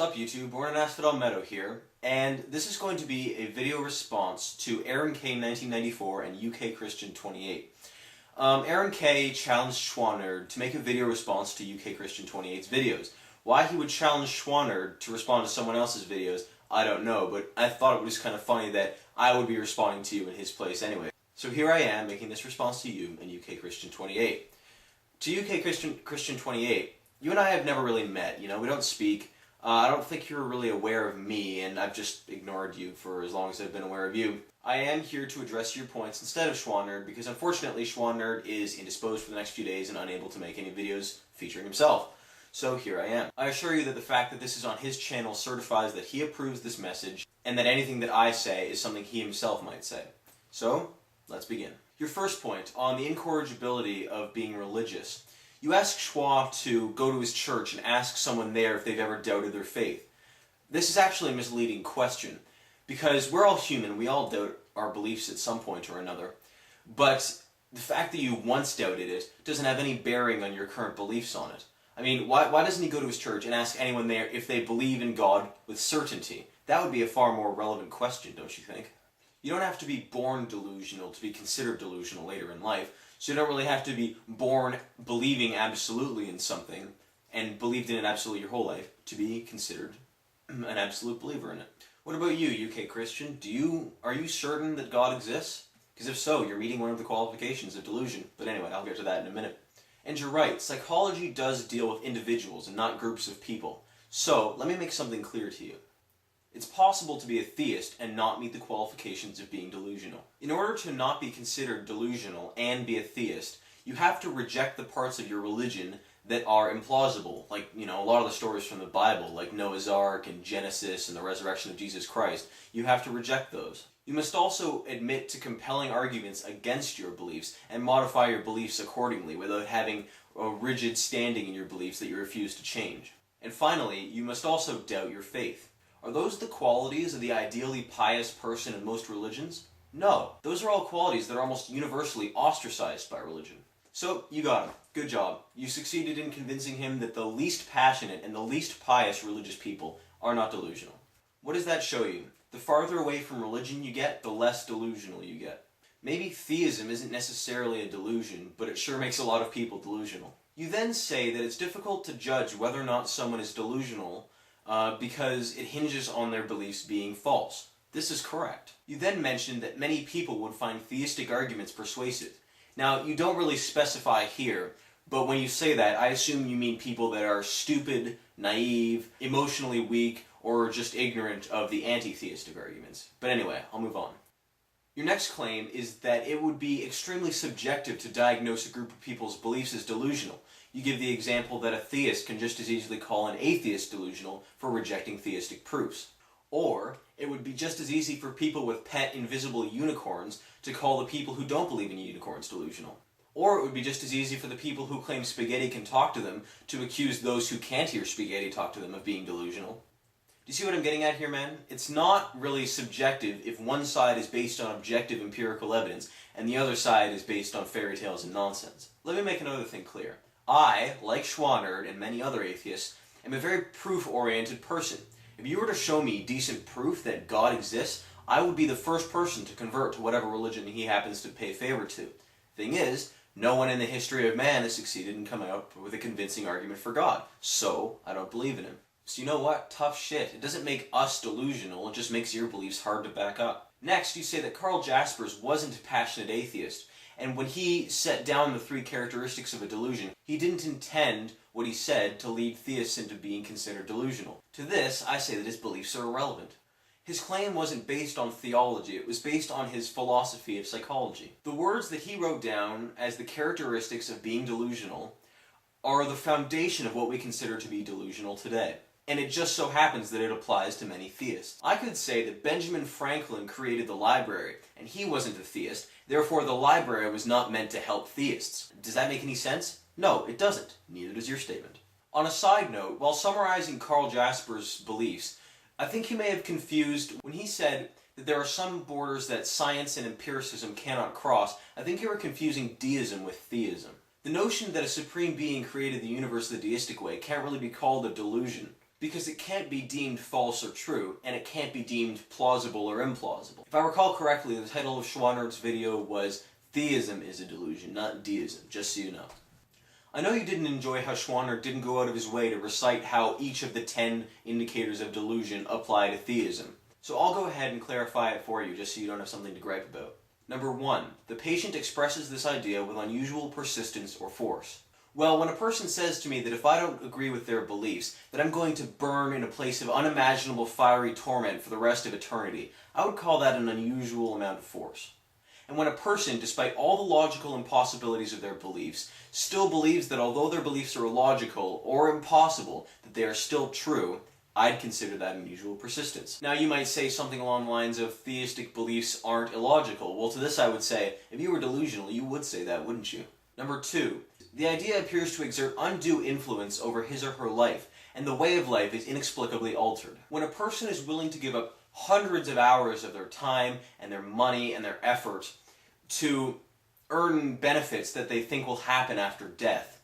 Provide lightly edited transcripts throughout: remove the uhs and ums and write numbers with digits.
up YouTube, born in Asphodel Meadow here, and this is going to be a video response to Aaronk1994 and Ukchristian28. Aaron K challenged Shwanerd to make a video response to Ukchristian28's videos. Why he would challenge Shwanerd to respond to someone else's videos, I don't know, but I thought it was kind of funny that I would be responding to you in his place anyway. So here I am, making this response to you and Ukchristian28. To Ukchristian28, you and I have never really met, we don't speak. I don't think you're really aware of me, and I've just ignored you for as long as I've been aware of you. I am here to address your points instead of Shwanerd, because unfortunately Shwanerd is indisposed for the next few days and unable to make any videos featuring himself. So here I am. I assure you that the fact that this is on his channel certifies that he approves this message, and that anything that I say is something he himself might say. So, let's begin. Your first point, on the incorrigibility of being religious. You ask Schwa to go to his church and ask someone there if they've ever doubted their faith. This is actually a misleading question, because we're all human, we all doubt our beliefs at some point or another, but the fact that you once doubted it doesn't have any bearing on your current beliefs on it. I mean, why doesn't he go to his church and ask anyone there if they believe in God with certainty? That would be a far more relevant question, don't you think? You don't have to be born delusional to be considered delusional later in life, so you don't really have to be born believing absolutely in something and believed in it absolutely your whole life to be considered an absolute believer in it. What about you, UK Christian? Are you certain that God exists? Because if so, you're meeting one of the qualifications of delusion. But anyway, I'll get to that in a minute. And you're right, psychology does deal with individuals and not groups of people. So, let me make something clear to you. It's possible to be a theist and not meet the qualifications of being delusional. In order to not be considered delusional and be a theist, you have to reject the parts of your religion that are implausible, like, a lot of the stories from the Bible, like Noah's Ark and Genesis and the resurrection of Jesus Christ. You have to reject those. You must also admit to compelling arguments against your beliefs and modify your beliefs accordingly without having a rigid standing in your beliefs that you refuse to change. And finally, you must also doubt your faith. Are those the qualities of the ideally pious person in most religions? No. Those are all qualities that are almost universally ostracized by religion. So, you got him. Good job. You succeeded in convincing him that the least passionate and the least pious religious people are not delusional. What does that show you? The farther away from religion you get, the less delusional you get. Maybe theism isn't necessarily a delusion, but it sure makes a lot of people delusional. You then say that it's difficult to judge whether or not someone is delusional because it hinges on their beliefs being false. This is correct. You then mentioned that many people would find theistic arguments persuasive. Now, you don't really specify here, but when you say that, I assume you mean people that are stupid, naive, emotionally weak, or just ignorant of the anti-theistic arguments. But anyway, I'll move on. Your next claim is that it would be extremely subjective to diagnose a group of people's beliefs as delusional. You give the example that a theist can just as easily call an atheist delusional for rejecting theistic proofs. Or, it would be just as easy for people with pet invisible unicorns to call the people who don't believe in unicorns delusional. Or it would be just as easy for the people who claim spaghetti can talk to them to accuse those who can't hear spaghetti talk to them of being delusional. Do you see what I'm getting at here, man? It's not really subjective if one side is based on objective empirical evidence and the other side is based on fairy tales and nonsense. Let me make another thing clear. I, like Shwanerd and many other atheists, am a very proof-oriented person. If you were to show me decent proof that God exists, I would be the first person to convert to whatever religion he happens to pay favor to. Thing is, no one in the history of man has succeeded in coming up with a convincing argument for God, so I don't believe in him. So you know what? Tough shit. It doesn't make us delusional, it just makes your beliefs hard to back up. Next, you say that Karl Jaspers wasn't a passionate atheist, and when he set down the 3 characteristics of a delusion, he didn't intend what he said to lead theists into being considered delusional. To this, I say that his beliefs are irrelevant. His claim wasn't based on theology, it was based on his philosophy of psychology. The words that he wrote down as the characteristics of being delusional are the foundation of what we consider to be delusional today. And it just so happens that it applies to many theists. I could say that Benjamin Franklin created the library, and he wasn't a theist, therefore the library was not meant to help theists. Does that make any sense? No, it doesn't. Neither does your statement. On a side note, while summarizing Karl Jaspers' beliefs, I think he may have confused when he said that there are some borders that science and empiricism cannot cross. I think you were confusing deism with theism. The notion that a supreme being created the universe the deistic way can't really be called a delusion. because it can't be deemed false or true, and it can't be deemed plausible or implausible. If I recall correctly, the title of Shwanerd's video was "Theism is a Delusion, not Deism," just so you know. I know you didn't enjoy how Shwanerd didn't go out of his way to recite how each of the 10 indicators of delusion apply to theism. So I'll go ahead and clarify it for you, just so you don't have something to gripe about. Number 1. The patient expresses this idea with unusual persistence or force. Well, when a person says to me that if I don't agree with their beliefs, that I'm going to burn in a place of unimaginable fiery torment for the rest of eternity, I would call that an unusual amount of force. And when a person, despite all the logical impossibilities of their beliefs, still believes that although their beliefs are illogical or impossible, that they are still true, I'd consider that unusual persistence. Now you might say something along the lines of theistic beliefs aren't illogical. Well, to this I would say, if you were delusional, you would say that, wouldn't you? Number 2. The idea appears to exert undue influence over his or her life, and the way of life is inexplicably altered. When a person is willing to give up hundreds of hours of their time and their money and their effort to earn benefits that they think will happen after death,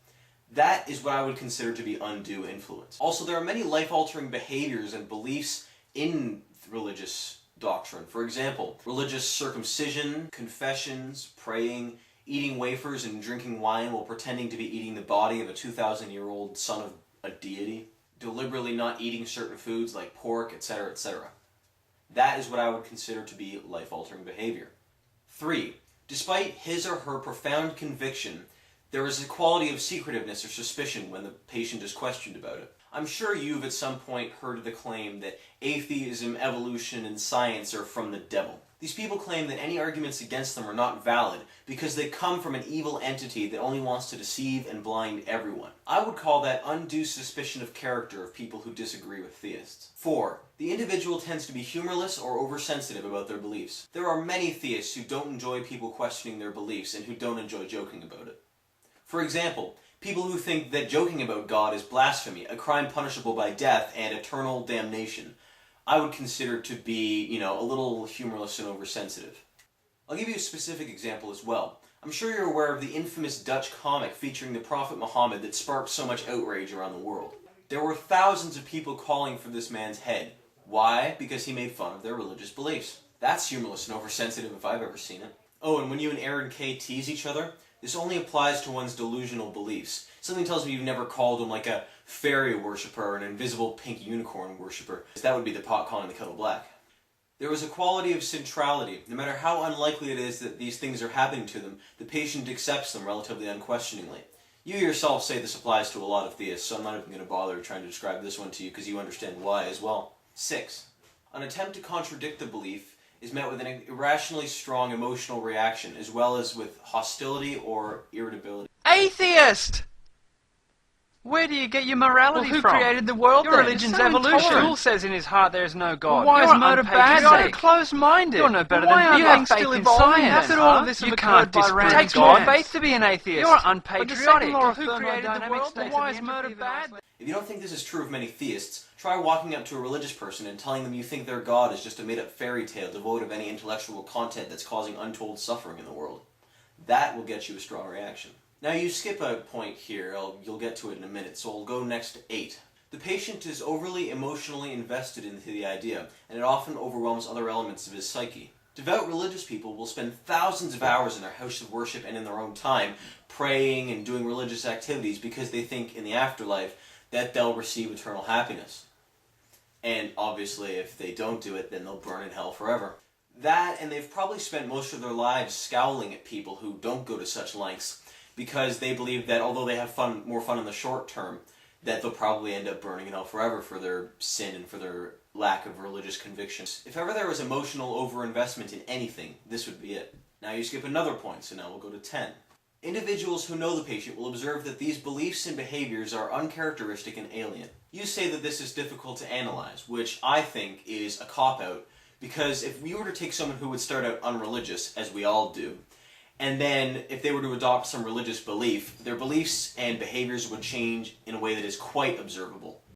that is what I would consider to be undue influence. Also, there are many life-altering behaviors and beliefs in religious doctrine. For example, religious circumcision, confessions, praying, eating wafers and drinking wine while pretending to be eating the body of a 2,000-year-old son of a deity, deliberately not eating certain foods like pork, etc., etc. That is what I would consider to be life-altering behavior. 3. Despite his or her profound conviction, there is a quality of secretiveness or suspicion when the patient is questioned about it. I'm sure you've at some point heard the claim that atheism, evolution, and science are from the devil. These people claim that any arguments against them are not valid because they come from an evil entity that only wants to deceive and blind everyone. I would call that undue suspicion of character of people who disagree with theists. 4. The individual tends to be humorless or oversensitive about their beliefs. There are many theists who don't enjoy people questioning their beliefs and who don't enjoy joking about it. For example, people who think that joking about God is blasphemy, a crime punishable by death and eternal damnation, I would consider to be, a little humorless and oversensitive. I'll give you a specific example as well. I'm sure you're aware of the infamous Dutch comic featuring the Prophet Muhammad that sparked so much outrage around the world. There were thousands of people calling for this man's head. Why? Because he made fun of their religious beliefs. That's humorless and oversensitive if I've ever seen it. Oh, and when you and Aaron K tease each other, this only applies to one's delusional beliefs. Something tells me you've never called him like a fairy worshipper or an invisible pink unicorn worshipper. That would be the pot calling the kettle black. There is a quality of centrality. No matter how unlikely it is that these things are happening to them, the patient accepts them relatively unquestioningly. You yourself say this applies to a lot of theists, so I'm not even going to bother trying to describe this one to you because you understand why as well. 6. An attempt to contradict the belief is met with an irrationally strong emotional reaction, as well as with hostility or irritability. Atheist! Where do you get your morality who from? created the world? Your then? religion's It's so evolution. intolerant. Shul says in his heart there is no God. Well, why is You're murder bad? unpatriotic. You're closed-minded. You're no better Why than aren't you things have still faith in evolving? science. How could all of this have You occurred can't by disprove random It takes more chance? faith to be an atheist. You're unpatriotic. But the second law of Who created the thermodynamics world? states Why that is the murder entropy of bad? an If you don't think this is true of many theists, try walking up to a religious person and telling them you think their God is just a made-up fairy tale devoid of any intellectual content that's causing untold suffering in the world. That will get you a strong reaction. Now you skip a point here, you'll get to it in a minute, so I'll go next to 8. The patient is overly emotionally invested into the idea, and it often overwhelms other elements of his psyche. Devout religious people will spend thousands of hours in their house of worship and in their own time praying and doing religious activities because they think in the afterlife that they'll receive eternal happiness. And obviously if they don't do it, then they'll burn in hell forever. That, and they've probably spent most of their lives scowling at people who don't go to such lengths because they believe that although they have more fun in the short term, that they'll probably end up burning in hell forever for their sin and for their lack of religious convictions. If ever there was emotional overinvestment in anything, this would be it. Now you skip another point, so now we'll go to 10. Individuals who know the patient will observe that these beliefs and behaviors are uncharacteristic and alien. You say that this is difficult to analyze, which I think is a cop-out, because if we were to take someone who would start out unreligious, as we all do, and then if they were to adopt some religious belief, their beliefs and behaviors would change in a way that is quite observable.